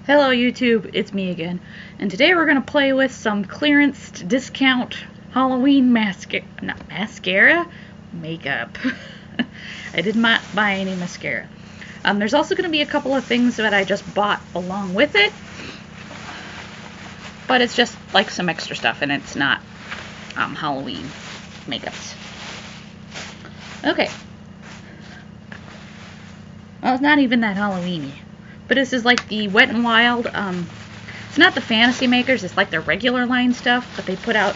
Hello YouTube, it's me again, and today we're going to play with some clearance discount Halloween mascara? Makeup. I did not buy any mascara. There's also going to be a couple of things that I just bought along with it, but it's just like some extra stuff and it's not Halloween makeups. Okay. Well, it's not even that Halloween-y. But this is like the Wet n Wild, it's not the Fantasy Makers, it's like their regular line stuff, but they put out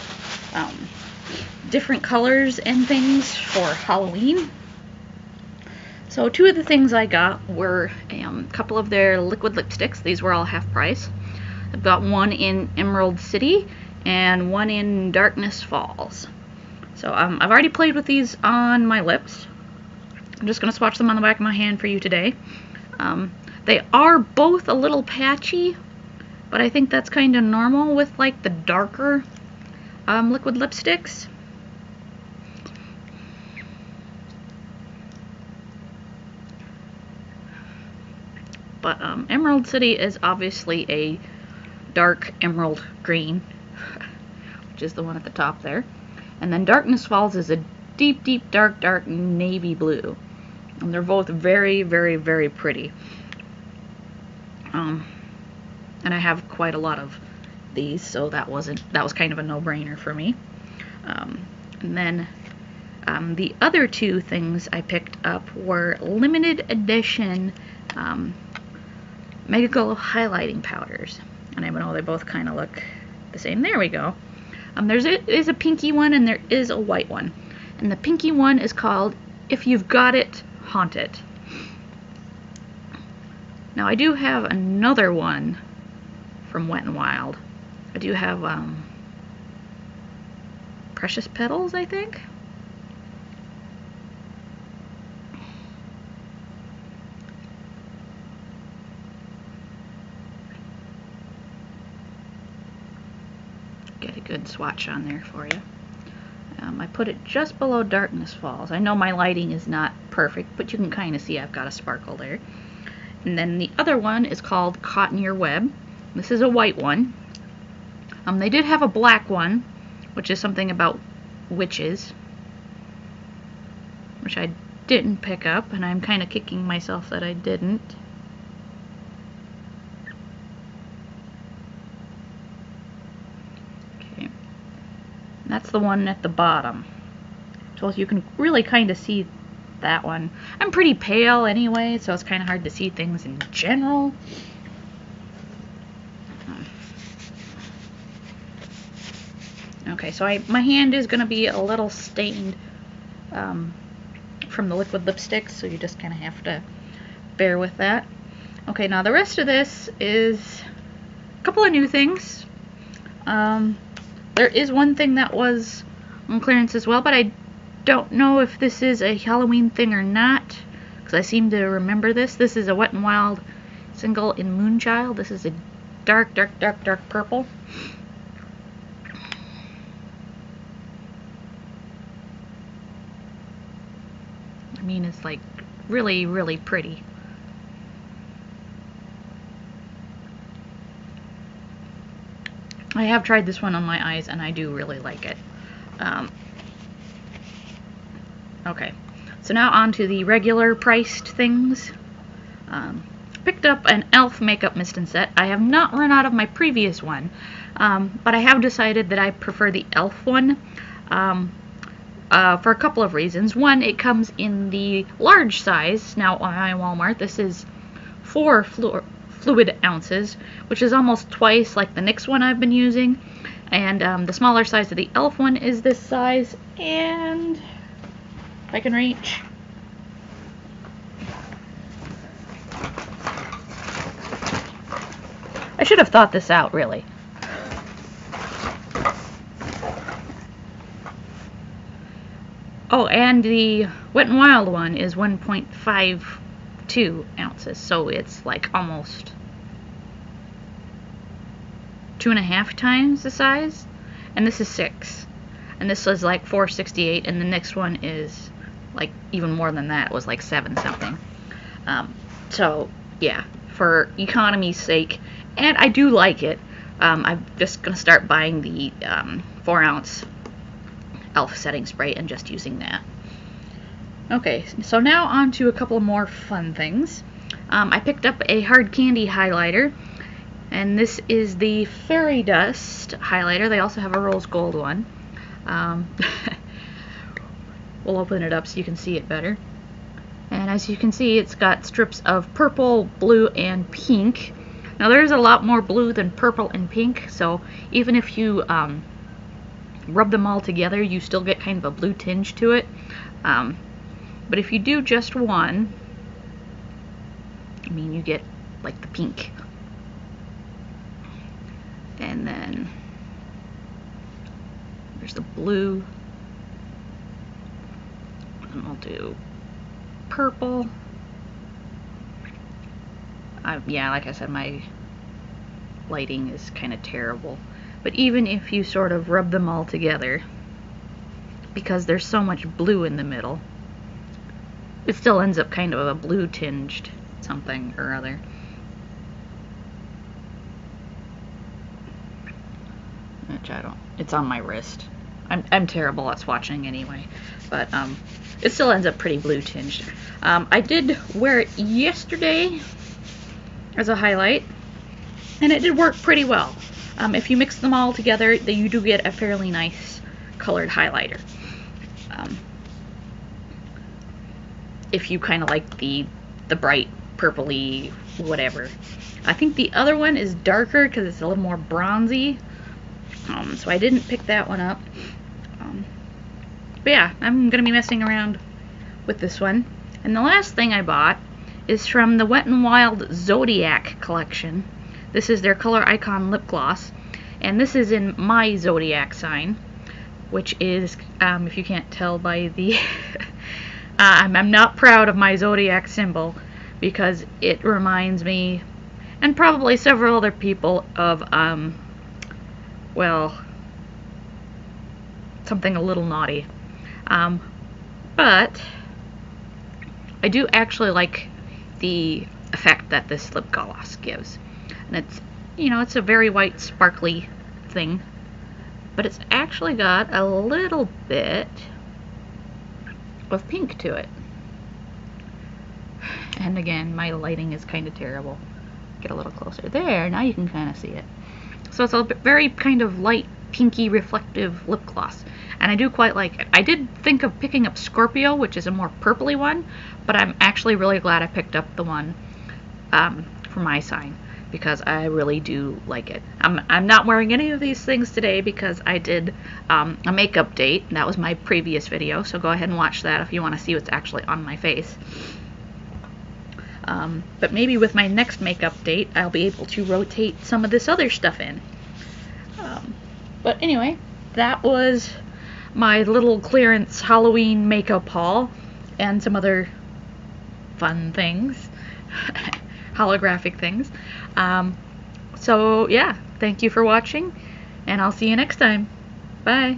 different colors and things for Halloween. So two of the things I got were a couple of their liquid lipsticks. These were all half price. I've got one in Emerald City and one in Darkness Falls. So I've already played with these on my lips. I'm just going to swatch them on the back of my hand for you today. They are both a little patchy, but I think that's kind of normal with like the darker liquid lipsticks. But Emerald City is obviously a dark emerald green, which is the one at the top there. And then Darkness Falls is a deep, deep, dark navy blue. And they're both very, very, very pretty. And I have quite a lot of these, so that was kind of a no-brainer for me. And then the other two things I picked up were limited edition Mega Glow highlighting powders, and I know they both kind of look the same. There we go. There is a pinky one and there is a white one, and the pinky one is called If You've Got It, Haunt It. Now I do have another one from Wet n Wild. I do have Precious Petals, I think. Get a good swatch on there for you. I put it just below Darkness Falls. I know my lighting is not perfect, but you can kind of see I've got a sparkle there. And then the other one is called Caught in Your Web. This is a white one. They did have a black one, which is something about witches, which I didn't pick up, and I'm kind of kicking myself that I didn't. Okay, that's the one at the bottom. So you can really kind of see that one. I'm pretty pale anyway, so it's kind of hard to see things in general. Okay, so my hand is going to be a little stained from the liquid lipstick, so you just kind of have to bear with that. Okay, now the rest of this is a couple of new things. There is one thing that was on clearance as well, but I don't know if this is a Halloween thing or not, because I seem to remember this. This is a Wet n Wild single in Moonchild. This is a dark purple. I mean, it's like really, really pretty. I have tried this one on my eyes and I do really like it. Okay, so now on to the regular priced things. Picked up an e.l.f. makeup mist and set. I have not run out of my previous one, but I have decided that I prefer the e.l.f. one for a couple of reasons. One, it comes in the large size now on my Walmart. This is 4 fluid ounces, which is almost twice like the NYX one I've been using. And the smaller size of the e.l.f. one is this size, and if I can reach. I should have thought this out, really. Oh, and the Wet n Wild one is 1.52 ounces, so it's like almost 2.5 times the size. And this is 6. And this was like $4.68, and the next one is like even more than that. It was like 7 something. So yeah, for economy's sake, and I do like it. I'm just going to start buying the 4-ounce e.l.f. setting spray and just using that. Okay, so now on to a couple more fun things. I picked up a hard candy highlighter, and this is the Fairy Dust highlighter. They also have a rose gold one. We'll open it up so you can see it better. And as you can see, it's got strips of purple, blue, and pink. Now there's a lot more blue than purple and pink, so even if you rub them all together, you still get kind of a blue tinge to it. But if you do just one, I mean, you get like the pink. And then there's the blue. And we'll do purple. Yeah, like I said, my lighting is kind of terrible. But even if you sort of rub them all together, because there's so much blue in the middle, it still ends up kind of a blue tinged something or other. Which I don't, it's on my wrist. I'm terrible at swatching anyway, but it still ends up pretty blue tinged. I did wear it yesterday as a highlight, and it did work pretty well. If you mix them all together, then you do get a fairly nice colored highlighter. If you kind of like the bright purpley whatever. I think the other one is darker because it's a little more bronzy, so I didn't pick that one up. But yeah, I'm gonna be messing around with this one. And the last thing I bought is from the Wet n Wild Zodiac collection. This is their Color Icon lip gloss, and this is in my zodiac sign, which is, if you can't tell by the I'm not proud of my zodiac symbol, because it reminds me, and probably several other people, of well, something a little naughty. But I do actually like the effect that this lip gloss gives. And it's, you know, it's a very white, sparkly thing, but it's actually got a little bit of pink to it. And again, my lighting is kind of terrible. Get a little closer. There, now you can kind of see it. So it's a very kind of light, pinky, reflective lip gloss, and I do quite like it. I did think of picking up Scorpio, which is a more purpley one, but I'm actually really glad I picked up the one for my sign, because I really do like it. I'm not wearing any of these things today because I did a makeup date. That was my previous video, so go ahead and watch that if you want to see what's actually on my face. But maybe with my next makeup date, I'll be able to rotate some of this other stuff in. But anyway, that was my little clearance Halloween makeup haul, and some other fun things, holographic things. So yeah, thank you for watching, and I'll see you next time. Bye.